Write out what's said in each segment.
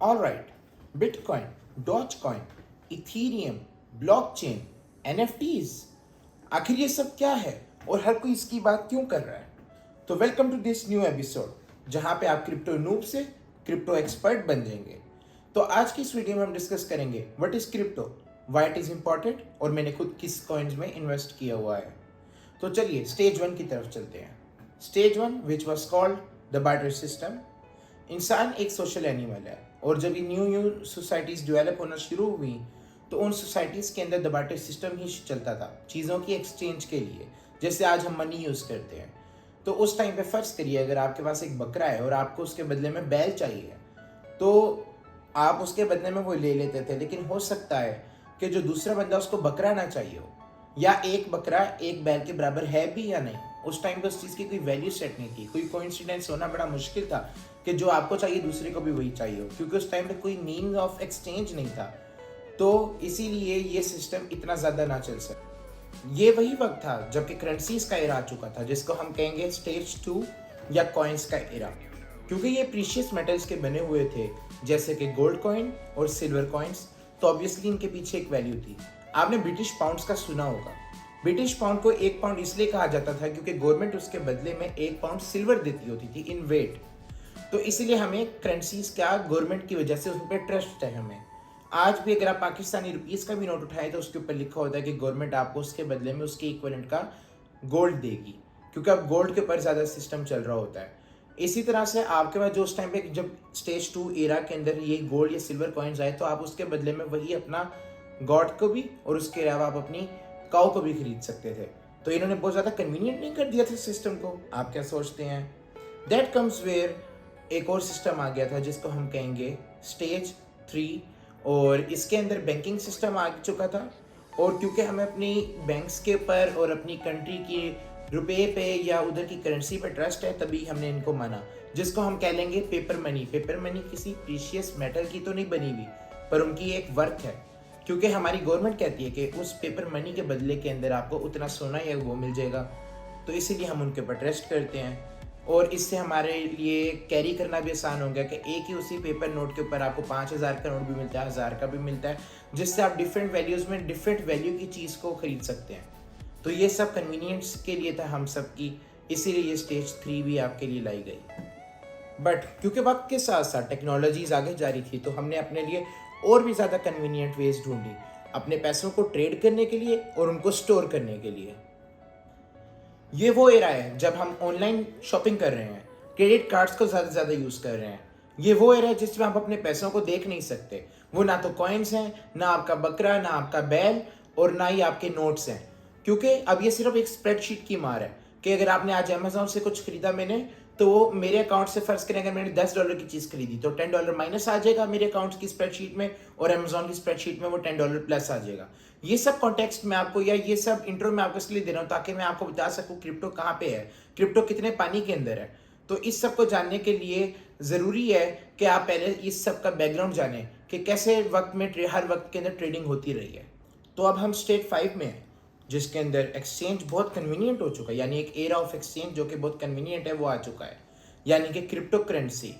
Alright, bitcoin, Dogecoin, Ethereum, blockchain, NFTs, आखिर ये सब क्या है और हर कोई इसकी बात क्यों कर रहा है? तो welcome to this new episode जहां पे आप क्रिप्टो नूब से क्रिप्टो एक्सपर्ट बन जाएंगे। तो आज की इस वीडियो में हम डिस्कस करेंगे what is crypto, why it is important और मैंने खुद किस कॉइन्स में इन्वेस्ट किया हुआ है। तो चलिए स्टेज 1 की तरफ चलते हैं। Stage 1 which was called the barter system. इंसान एक सोशल एनिमल है और जब ये न्यू सोसाइटीज डेवलप होना शुरू हुई तो उन सोसाइटीज के अंदर द बार्टर सिस्टम ही चलता था चीज़ों की एक्सचेंज के लिए, जैसे आज हम मनी यूज़ करते हैं। तो उस टाइम पे फर्ज करिए अगर आपके पास एक बकरा है और आपको उसके बदले में बैल चाहिए तो आप उसके बदले में वो ले लेते थे, लेकिन हो सकता है कि जो दूसरा बंदा उसको बकरा ना चाहिए हो, या एक बकरा एक बैल के बराबर है भी या नहीं। उस टाइम पे उस चीज़ की कोई वैल्यू सेट नहीं थी, कोई कोइंसिडेंस होना बड़ा मुश्किल था कि जो आपको चाहिए दूसरे को भी वही चाहिए हो, क्योंकि उस टाइम पे कोई मीनिंग ऑफ एक्सचेंज नहीं था। तो इसीलिए ये सिस्टम इतना ज़्यादा ना चल सका। ये वही वक्त था जबकि करेंसीज का एरा आ चुका था, जिसको हम कहेंगे स्टेज 2 या कॉइन्स का एरा, क्योंकि ये प्रीशियस मेटल्स के बने हुए थे जैसे कि गोल्ड कॉइन और सिल्वर कॉइन्स। तो ऑब्वियसली इनके पीछे एक वैल्यू थी। आपने ब्रिटिश पाउंड्स का सुना होगा। ब्रिटिश पाउंड को एक पाउंड इसलिए कहा जाता था क्योंकि गवर्नमेंट उसके बदले में एक पाउंड सिल्वर देती होती थी इन वेट। तो इसीलिए हमें करेंसीज क्या गवर्नमेंट की वजह से उन पर ट्रस्ट है हमें। आज भी अगर आप पाकिस्तानी रुपीस का भी नोट उठाएं तो उसके ऊपर लिखा होता है कि गवर्नमेंट आपको उसके बदले में उसके इक्विवेलेंट का गोल्ड देगी, क्योंकि अब गोल्ड के ऊपर ज़्यादा सिस्टम चल रहा होता है। इसी तरह से आपके पास जो उस टाइम पे जब स्टेज 2 एरा के अंदर ये गोल्ड या सिल्वर कॉइन्स आए तो आप उसके बदले में वही अपना गॉड को भी और उसके अलावा आप अपनी काऊ को भी खरीद सकते थे। तो इन्होंने बहुत ज़्यादा कन्वीनियंट नहीं कर दिया था सिस्टम को? आप क्या सोचते हैं? दैट कम्स वेयर एक और सिस्टम आ गया था जिसको हम कहेंगे स्टेज 3, और इसके अंदर बैंकिंग सिस्टम आ चुका था। और क्योंकि हमें अपनी बैंक्स के ऊपर और अपनी कंट्री की रुपए पे या उधर की करेंसी पे ट्रस्ट है, तभी हमने इनको माना, जिसको हम कह लेंगे पेपर मनी। पेपर मनी किसी प्रीशियस मेटल की तो नहीं बनी हुई, पर उनकी एक वर्थ है, क्योंकि हमारी गवर्नमेंट कहती है कि उस पेपर मनी के बदले के अंदर आपको उतना सोना या वो मिल जाएगा। तो इसीलिए हम उनके ऊपर ट्रस्ट करते हैं और इससे हमारे लिए कैरी करना भी आसान हो गया कि एक ही उसी पेपर नोट के ऊपर आपको 5,000 का नोट भी मिलता है, 1,000 का भी मिलता है, जिससे आप डिफरेंट वैल्यूज़ में डिफरेंट वैल्यू की चीज़ को खरीद सकते हैं। तो ये सब कन्वीनियंस के लिए था हम सब की, इसीलिए ये स्टेज 3 भी आपके लिए लाई गई। बट क्योंकि वक्त के साथ साथ टेक्नोलॉजीज आगे जा रही थी तो हमने अपने लिए और भी ज़्यादा कन्वीनियंट वेज ढूंढी अपने पैसों को ट्रेड करने के लिए और उनको स्टोर करने के लिए। ये वो एरा है जब हम ऑनलाइन शॉपिंग कर रहे हैं, क्रेडिट कार्ड्स को ज़्यादा से ज़्यादा यूज़ कर रहे हैं। ये वो एरा है जिसमें आप अपने पैसों को देख नहीं सकते। वो ना तो कॉइन्स हैं, ना आपका बकरा, ना आपका बैल, और ना ही आपके नोट्स हैं, क्योंकि अब ये सिर्फ एक स्प्रेडशीट की मार है कि अगर आपने आज अमेजोन से कुछ खरीदा मैंने, तो वो मेरे अकाउंट से फर्ज करें अगर मैंने $10 की चीज़ खरीदी तो $10 माइनस आ जाएगा मेरे अकाउंट की स्प्रेडशीट में, और अमेजोन की स्प्रेडशीट में वो $10 प्लस आ जाएगा। ये सब कॉन्टेक्स्ट में आपको, या ये सब इंट्रो में आपको इसलिए दे रहा हूँ ताकि मैं आपको बता सकूँ क्रिप्टो कहाँ पे है, क्रिप्टो कितने पानी के अंदर है। तो इस सब को जानने के लिए ज़रूरी है कि आप पहले इस सब का बैकग्राउंड जानें कि कैसे वक्त में हर वक्त के अंदर ट्रेडिंग होती रही है। तो अब हम स्टेज 5 में हैं जिसके अंदर एक्सचेंज बहुत कन्वीनियंट हो चुका है, यानी एक एरा ऑफ एक्सचेंज जो कि बहुत कन्वीनियंट है वो आ चुका है, यानी कि क्रिप्टो करेंसी।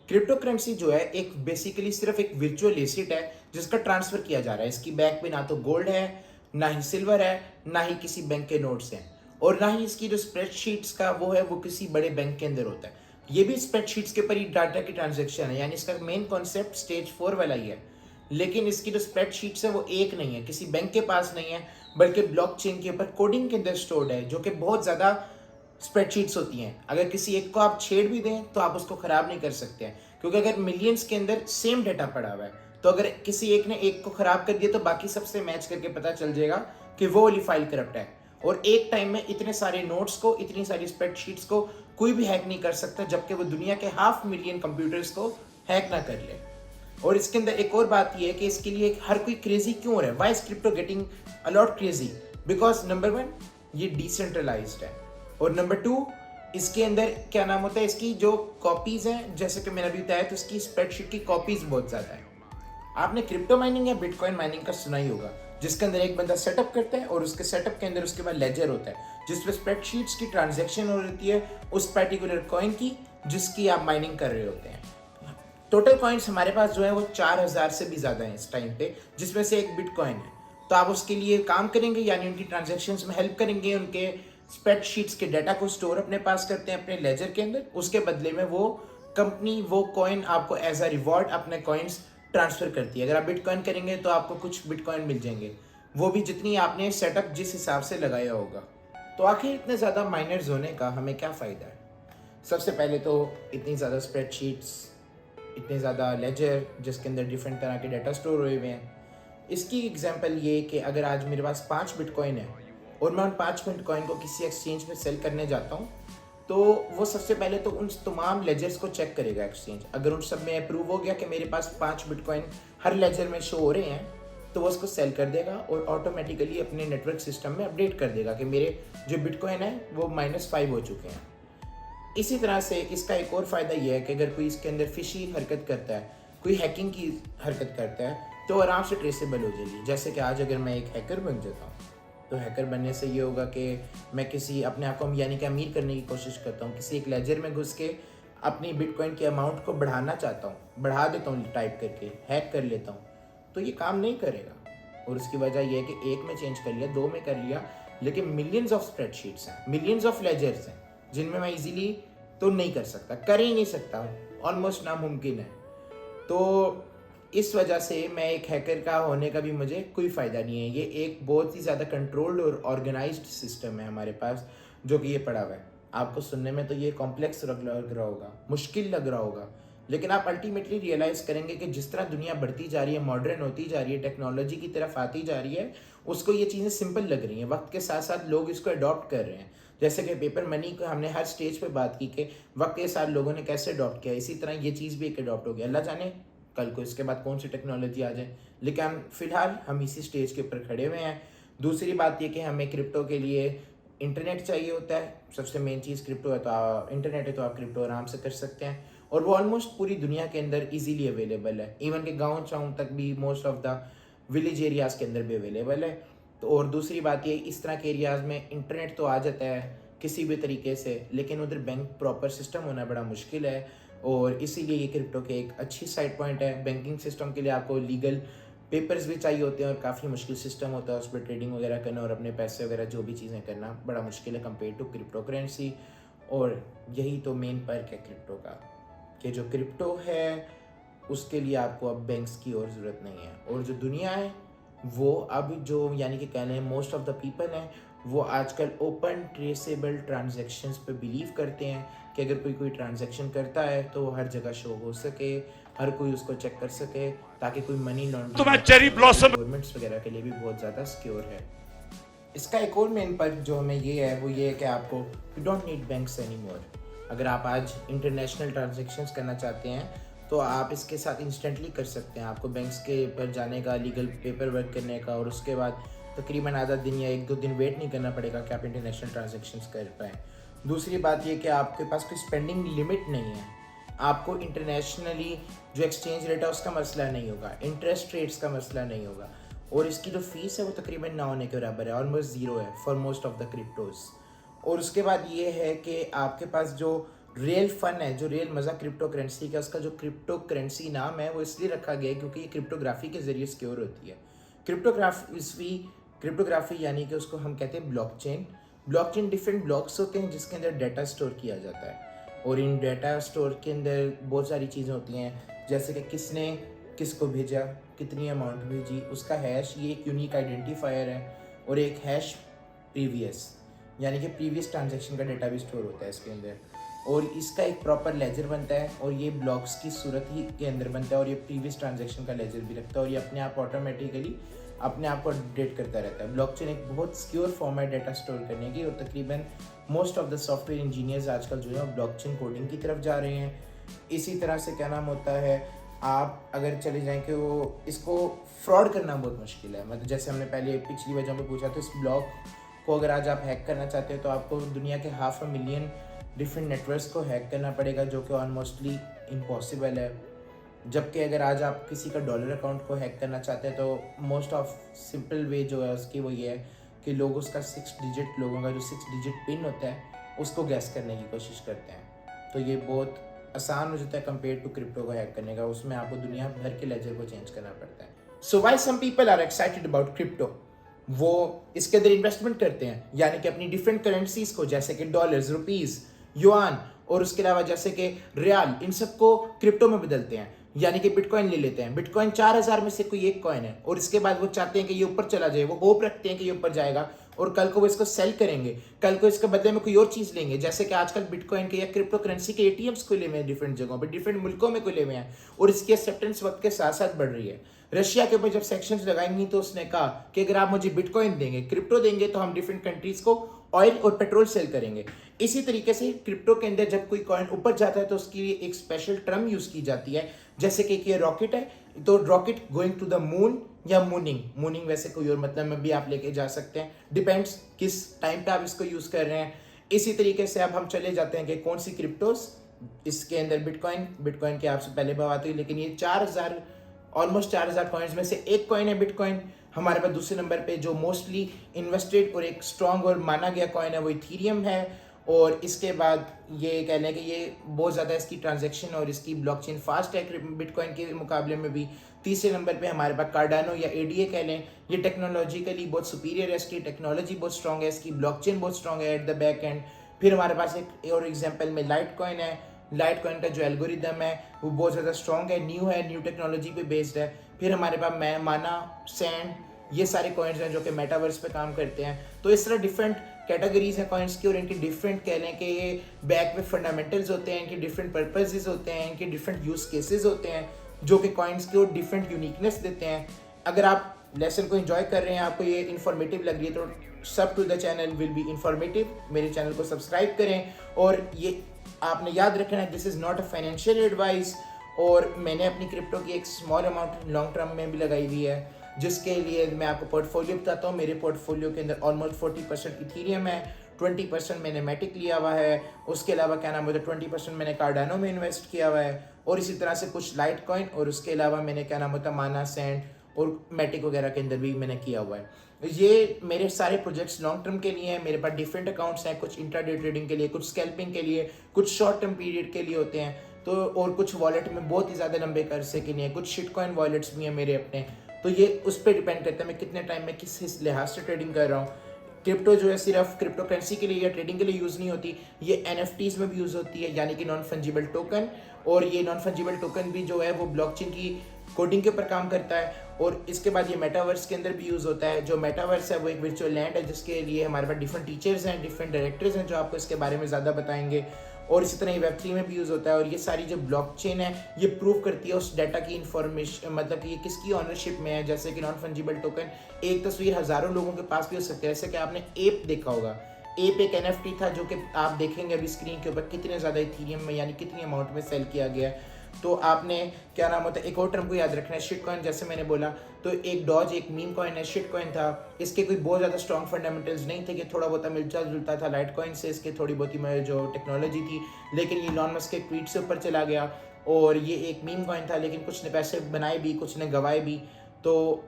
क्रिप्टो करेंसी जो है एक बेसिकली सिर्फ एक वर्चुअल एसेट है जिसका ट्रांसफर किया जा रहा है। इसकी बैक पे ना तो गोल्ड है, ना ही सिल्वर है, ना ही किसी बैंक के नोट्स हैं, और ना ही इसकी जो स्प्रेडशीट्स का वो है वो किसी बड़े बैंक के अंदर होता है। ये भी स्प्रेडशीट्स के ऊपर ही डाटा की ट्रांजेक्शन है, यानी इसका मेन कॉन्सेप्ट स्टेज 4 वाला ही है। लेकिन इसकी जो स्प्रेडशीट्स है वो एक नहीं है, किसी बैंक के पास नहीं है, बल्कि ब्लॉकचेन के ऊपर कोडिंग के अंदर स्टोर्ड है, जो कि बहुत ज़्यादा स्प्रेडशीट्स होती हैं। अगर किसी एक को आप छेड़ भी दें तो आप उसको ख़राब नहीं कर सकते हैं, क्योंकि अगर मिलियंस के अंदर सेम डाटा पड़ा हुआ है तो अगर किसी एक ने एक को ख़राब कर दिया तो बाकी सबसे मैच करके पता चल जाएगा कि वो वाली फाइल करप्ट है। और एक टाइम में इतने सारे नोट्स को, इतनी सारी स्प्रेडशीट्स को कोई भी हैक नहीं कर सकता, जबकि वो दुनिया के 500,000 कंप्यूटर्स को हैक ना कर ले। और इसके अंदर एक और बात यह है कि इसके लिए हर कोई क्रेजी क्यों हो रहा है। Why is crypto getting a lot crazy? Because number 1 ये डिसेंट्रलाइज्ड है, और नंबर 2 इसके अंदर क्या नाम होता है, इसकी जो कॉपीज हैं, जैसे कि मैंने अभी बताया, तो इसकी स्प्रेडशीट की कॉपीज बहुत ज़्यादा है। आपने क्रिप्टो माइनिंग या बिटकॉइन माइनिंग का सुना ही होगा, जिसके अंदर एक बंदा सेटअप करता है और उसके सेटअप के अंदर उसके बाद लेजर होता है जिसपे स्प्रेडशीट्स की ट्रांजैक्शन हो रही है उस पर्टिकुलर कॉइन की जिसकी आप माइनिंग कर रहे होते हैं। टोटल कॉइन्स हमारे पास जो है वो 4000 से भी ज़्यादा हैं इस टाइम पे, जिसमें से एक बिटकॉइन है। तो आप उसके लिए काम करेंगे, यानी उनकी ट्रांजैक्शंस में हेल्प करेंगे, उनके स्प्रेडशीट्स के डाटा को स्टोर अपने पास करते हैं अपने लेजर के अंदर। उसके बदले में वो कंपनी वो कॉइन आपको एज अ रिवॉर्ड अपने कॉइन्स ट्रांसफ़र करती है। अगर आप बिटकॉइन करेंगे तो आपको कुछ बिटकॉइन मिल जाएंगे, वो भी जितनी आपने सेटअप जिस हिसाब से लगाया होगा। तो आखिर इतने ज़्यादा माइनर्स होने का हमें क्या फ़ायदा है? सबसे पहले तो इतनी ज़्यादा स्प्रेडशीट्स, इतने ज़्यादा लेजर जिसके अंदर डिफरेंट तरह के डाटा स्टोर हुए हुए हैं। इसकी एग्जांपल ये कि अगर आज मेरे पास 5 बिटकॉइन है और मैं उन 5 बिटकॉइन को किसी एक्सचेंज में सेल करने जाता हूँ, तो वो सबसे पहले तो उन तमाम लेजर्स को चेक करेगा एक्सचेंज। अगर उन सब में अप्रूव हो गया कि मेरे पास 5 बिटकॉइन हर लेजर में शो हो रहे हैं, तो वो उसको सेल कर देगा और ऑटोमेटिकली अपने नेटवर्क सिस्टम में अपडेट कर देगा कि मेरे जो बिटकॉइन है वो -5 हो चुके हैं। इसी तरह से इसका एक और फ़ायदा यह है कि अगर कोई इसके अंदर फिशी हरकत करता है, कोई हैकिंग की हरकत करता है, तो आराम से ट्रेसेबल हो जाएगी। जैसे कि आज अगर मैं एक हैकर बन जाता हूँ, तो हैकर बनने से ये होगा कि मैं किसी अपने आप को यानी कि अमीर करने की कोशिश करता हूँ, किसी एक लेजर में घुस के अपनी बिटकॉइन की अमाउंट को बढ़ाना चाहता हूँ, बढ़ा देता हूँ टाइप करके, हैक कर लेता हूँ, तो ये काम नहीं करेगा। और उसकी वजह यह है कि एक में चेंज कर लिया, 2 में कर लिया, लेकिन मिलियंस ऑफ स्प्रेडशीट्स हैं, मिलियंस ऑफ लेजर्स हैं, जिनमें मैं इजीली तो नहीं कर सकता, कर ही नहीं सकता, ऑलमोस्ट नामुमकिन है। तो इस वजह से मैं एक हैकर का होने का भी मुझे कोई फ़ायदा नहीं है। ये एक बहुत ही ज़्यादा कंट्रोल्ड और ऑर्गेनाइज्ड सिस्टम है हमारे पास, जो कि ये पड़ा हुआ है। आपको सुनने में तो ये कॉम्प्लेक्स लग रहा होगा, मुश्किल लग रहा होगा, लेकिन आप अल्टीमेटली रियलाइज़ करेंगे कि जिस तरह दुनिया बढ़ती जा रही है, मॉडर्न होती जा रही है, टेक्नोलॉजी की तरफ आती जा रही है, उसको ये चीज़ें सिंपल लग रही हैं। वक्त के साथ साथ लोग इसको अडॉप्ट कर रहे हैं। जैसे कि पेपर मनी को हमने हर स्टेज पे बात की कि वक्त के साथ लोगों ने कैसे अडॉप्ट किया, इसी तरह ये चीज़ भी एक अडॉप्ट हो गया। अल्लाह जाने कल को इसके बाद कौन सी टेक्नोलॉजी आ जाए, लेकिन फ़िलहाल हम इसी स्टेज के ऊपर खड़े हुए हैं। दूसरी बात ये कि हमें क्रिप्टो के लिए इंटरनेट चाहिए होता है। सबसे मेन चीज़ क्रिप्टो है, तो इंटरनेट है, तो आप क्रिप्टो आराम से कर सकते हैं, और वो ऑलमोस्ट पूरी दुनिया के अंदर इजीली अवेलेबल है। इवन के गाँव चाँव तक भी, most of the village areas के अंदर भी अवेलेबल है। तो और दूसरी बात ये, इस तरह के एरियाज़ में इंटरनेट तो आ जाता है किसी भी तरीके से, लेकिन उधर बैंक प्रॉपर सिस्टम होना बड़ा मुश्किल है, और इसीलिए ये क्रिप्टो के एक अच्छी साइड पॉइंट है। बैंकिंग सिस्टम के लिए आपको लीगल पेपर्स भी चाहिए होते हैं, और काफ़ी मुश्किल सिस्टम होता है उस पर ट्रेडिंग वगैरह करना और अपने पैसे वगैरह जो भी चीज़ें करना बड़ा मुश्किल है कंपेयर टू क्रिप्टो करेंसी। और यही तो मेन पर्क है क्रिप्टो का, कि जो क्रिप्टो है उसके लिए आपको अब बैंक्स की और ज़रूरत नहीं है। और जो दुनिया है वो अब जो यानी कि कह लें मोस्ट ऑफ द पीपल हैं, वो आजकल ओपन ट्रेसेबल ट्रांजैक्शंस पे बिलीव करते हैं कि अगर कोई ट्रांजैक्शन करता है तो वो हर जगह शो हो सके, हर कोई उसको चेक कर सके, ताकि कोई money laundering cherry blossom governments वगैरह के लिए भी बहुत ज़्यादा सिक्योर है। इसका एक और मेन पर्क जो हमें ये है वो ये है कि आपको you don't need banks any more. अगर आप आज इंटरनेशनल ट्रांजेक्शन्स करना चाहते हैं तो आप इसके साथ इंस्टेंटली कर सकते हैं। आपको बैंक्स के पर जाने का, लीगल पेपर वर्क करने का, और उसके बाद तकरीबन आधा दिन या 1-2 दिन वेट नहीं करना पड़ेगा कि आप इंटरनेशनल ट्रांजेक्शन्स कर पाएँ। दूसरी बात ये कि आपके पास कोई स्पेंडिंग लिमिट नहीं है। आपको इंटरनेशनली जो एक्सचेंज रेट है उसका मसला नहीं होगा, इंटरेस्ट रेट्स का मसला नहीं होगा, और इसकी जो फीस है वो तकरीबन ना होने के बराबर है, ऑलमोस्ट ज़ीरो है for most of the cryptos. और उसके बाद ये है कि आपके पास जो रियल फन है, जो रियल मज़ा क्रिप्टो करेंसी का, उसका जो क्रिप्टो करेंसी नाम है वो इसलिए रखा गया है क्योंकि ये क्रिप्टोग्राफी के ज़रिए सिक्योर होती है। क्रिप्टोग्राफी यानी कि उसको हम कहते हैं ब्लॉकचेन। ब्लॉकचेन डिफरेंट ब्लॉक्स होते हैं जिसके अंदर डाटा स्टोर किया जाता है, और इन डाटा स्टोर के अंदर बहुत सारी चीज़ें होती हैं, जैसे कि किसने किसको भेजा, कितनी अमाउंट भेजी, उसका हैश, ये एक यूनिक आइडेंटिफायर है, और एक हैश प्रीवियस यानी कि प्रीवियस ट्रांजैक्शन का डाटा भी स्टोर होता है इसके अंदर, और इसका एक प्रॉपर लेजर बनता है, और ये ब्लॉक्स की सूरत ही के अंदर बनता है, और ये प्रीवियस ट्रांजैक्शन का लेजर भी रखता है, और ये अपने आप ऑटोमेटिकली अपने आप को अपडेट करता रहता है। ब्लॉकचेन एक बहुत सिक्योर फॉर्म है डाटा स्टोर करने की, और तकरीबन most of the software engineers आजकल जो है ब्लॉकचेन कोडिंग की तरफ जा रहे हैं। इसी तरह से क्या नाम होता है, आप अगर चले जाएं कि वो इसको फ्रॉड करना बहुत मुश्किल है। मतलब जैसे हमने पहले पिछली वजह में पूछा, तो इस ब्लॉक को अगर आज आप हैक करना चाहते हो तो आपको दुनिया के 500,000 डिफरेंट नेटवर्क्स को हैक करना पड़ेगा, जो कि ऑलमोस्टली इम्पॉसिबल है। जबकि अगर आज आप किसी का डॉलर अकाउंट को हैक करना चाहते हैं तो मोस्ट ऑफ सिंपल वे जो है उसकी वो ये है कि लोग उसका 6 डिजिट पिन होता है उसको गैस करने की कोशिश करते हैं। तो ये बहुत आसान हो जाता है कंपेयर टू क्रिप्टो को हैक करने का। उसमें आपको दुनिया भर के लेजर को चेंज करना पड़ता है। So why some people are excited about crypto, वो इसके अंदर इन्वेस्टमेंट करते हैं, यानी कि अपनी डिफरेंट करेंसीज को, जैसे कि डॉलर्स, रुपीज, युआन और उसके अलावा जैसे कि रियाल, इन सबको क्रिप्टो में बदलते हैं, यानी कि बिटकॉइन ले लेते हैं। बिटकॉइन 4000 में से कोई एक कॉइन है और इसके बाद वो चाहते हैं कि ये ऊपर चला जाए, वो होप रखते हैं कि ये ऊपर जाएगा और कल को वो इसको सेल करेंगे, कल को इसके बदले में कोई और चीज़ लेंगे। जैसे कि आजकल बिटकॉइन के या क्रिप्टो करेंसी के एटीएम्स खुले हुए हैं डिफरेंट जगहों पर, डिफरेंट मुल्कों में खुले हुए हैं और इसकी एक्सेप्टेंस वक्त के साथ साथ बढ़ रही है। रशिया के ऊपर जब सेक्शंस लगाएंगी तो उसने कहा कि अगर आप मुझे बिटकॉइन देंगे, क्रिप्टो देंगे, तो हम डिफरेंट कंट्रीज को ऑयल और पेट्रोल सेल करेंगे। इसी तरीके से क्रिप्टो के अंदर जब कोई कॉइन ऊपर जाता है तो उसके लिए एक स्पेशल टर्म यूज की जाती है, जैसे कि ये रॉकेट है तो rocket going to the moon या मूनिंग। मूनिंग वैसे कोई और मतलब में भी आप लेके जा सकते हैं, डिपेंड्स किस टाइम पे आप इसको यूज कर रहे हैं। इसी तरीके से अब हम चले जाते हैं कि कौन सी क्रिप्टोस, इसके अंदर बिटकॉइन की आपसे पहले बात हुई, लेकिन ये 4000 ऑलमोस्ट 4000 कॉइन्स में से एक कॉइन है बिटकॉइन। हमारे पास दूसरे नंबर पे जो मोस्टली इन्वेस्टेड और एक स्ट्रॉन्ग और माना गया कॉइन है वो इथीरियम है। और इसके बाद ये कह लें कि ये बहुत ज़्यादा इसकी ट्रांजैक्शन और इसकी ब्लॉकचेन फास्ट है बिटकॉइन के मुकाबले में भी। तीसरे नंबर पे हमारे पास कार्डानो या एडीए कह लें, ये टेक्नोलॉजिकली बहुत सुपीरियर है, इसकी टेक्नोलॉजी बहुत स्ट्रॉन्ग है, इसकी ब्लॉकचेन बहुत स्ट्रॉन्ग है एट द बैक एंड। फिर हमारे पास एक और एग्जाम्पल में लाइट कॉइन है। लाइट कॉइन का जो एल्गोरिदम है वो बहुत ज़्यादा स्ट्रॉन्ग है, न्यू टेक्नोलॉजी पे बेस्ड है। फिर हमारे पास माना, सैंड, ये सारे कॉइन्स हैं जो कि मेटावर्स पे काम करते हैं। तो इस तरह डिफरेंट कैटेगरीज हैं कॉइन्स की और इनकी डिफरेंट कह लें कि ये बैक में फंडामेंटल्स होते हैं, इनके डिफरेंट पर्पसेस होते हैं, इनके डिफरेंट यूज केसेस होते हैं जो कि कॉइन्स की और डिफरेंट यूनिकनेस देते हैं। अगर आप लेसन को एंजॉय कर रहे हैं, आपको ये इन्फॉर्मेटिव लग रही है, तो सब to the channel will be informative. मेरे चैनल को सब्सक्राइब करें और ये आपने याद रखना है this is not a financial advice. और मैंने अपनी क्रिप्टो की एक स्मॉल अमाउंट लॉन्ग टर्म में भी लगाई हुई है, जिसके लिए मैं आपको पोर्टफोलियो बताता हूँ। मेरे पोर्टफोलियो के अंदर ऑलमोस्ट 40% इथीरियम है, 20% मैंने मैटिक लिया हुआ है, उसके अलावा क्या नाम होता है 20% मैंने कार्डानो में इन्वेस्ट किया हुआ है, और इसी तरह से कुछ लाइट कॉइन, और उसके अलावा मैंने क्या नाम होता है माना, सैंड और मैटिक वगैरह के अंदर भी मैंने किया हुआ है। ये मेरे सारे प्रोजेक्ट्स लॉन्ग टर्म के लिए हैं। मेरे पास डिफरेंट अकाउंट्स हैं, कुछ इंट्राडे ट्रेडिंग के लिए, कुछ स्कैल्पिंग के लिए, कुछ शॉर्ट टर्म पीरियड के लिए होते हैं, तो और कुछ वॉलेट में बहुत ही ज़्यादा लंबे कर्से के लिए, कुछ शिट कॉइन वॉलेट्स भी हैं मेरे अपने। तो ये उस पर डिपेंड करता है मैं कितने टाइम में किस लिहाज से ट्रेडिंग कर रहा हूँ। क्रिप्टो जो है सिर्फ क्रिप्टो करेंसी के लिए या ट्रेडिंग के लिए यूज़ नहीं होती, ये NFTs में भी यूज़ होती है, यानी कि नॉन फंजिबल टोकन। और ये नॉन फंजिबल टोकन भी जो है वो ब्लॉकचेन की कोडिंग के ऊपर काम करता है। और इसके बाद ये मेटावर्स के अंदर भी यूज़ होता है। जो मेटावर्स है वो एक वर्चुअल लैंड है, जिसके लिए हमारे पास डिफरेंट टीचर्स हैं, डिफरेंट डायरेक्टर्स हैं जो आपको इसके बारे में ज़्यादा बताएंगे। और इसी तरह ये Web3 में भी यूज़ होता है। और ये सारी जो ब्लॉकचेन है ये प्रूव करती है उस डाटा की इंफॉर्मेशन, मतलब कि ये किसकी ऑनरशिप में है। जैसे कि नॉन फंजिबल टोकन एक तस्वीर हज़ारों लोगों के पास भी हो सकती है। जैसे कि आपने एप देखा होगा, एप एक NFT था जो कि आप देखेंगे अभी स्क्रीन के ऊपर कितने ज़्यादा इथीरियम में यानी कितनी अमाउंट में सेल किया गया है। तो आपने क्या नाम होता है एक और टर्म को याद रखना है, शिट कॉइन। जैसे मैंने बोला तो एक डॉज एक मीम कॉइन है, शिट कॉइन था। इसके कोई बहुत ज़्यादा स्ट्रॉन्ग फंडामेंटल्स नहीं थे कि थोड़ा बहुत मिलता जुलता था लाइट कॉइन से, इसके थोड़ी बहुत ही जो टेक्नोलॉजी थी, लेकिन ये इलॉन मस्क के ट्वीट से ऊपर चला गया और ये एक मीम कॉइन था, लेकिन कुछ ने पैसे बनाए भी, कुछ ने गवाए भी। तो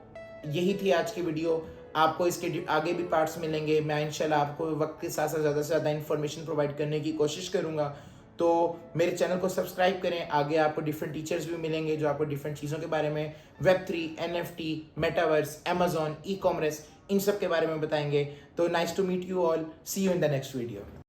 यही थी आज की वीडियो। आपको इसके आगे भी पार्ट्स मिलेंगे। मैं इंशाल्लाह आपको वक्त के साथ साथ ज़्यादा से ज़्यादा इन्फॉर्मेशन प्रोवाइड करने की कोशिश करूँगा। तो मेरे चैनल को सब्सक्राइब करें। आगे आपको डिफरेंट टीचर्स भी मिलेंगे जो आपको डिफरेंट चीज़ों के बारे में, Web3, NFT, metaverse, Amazon, e-commerce, इन सब के बारे में बताएंगे। तो nice to meet you all, see you in the next video.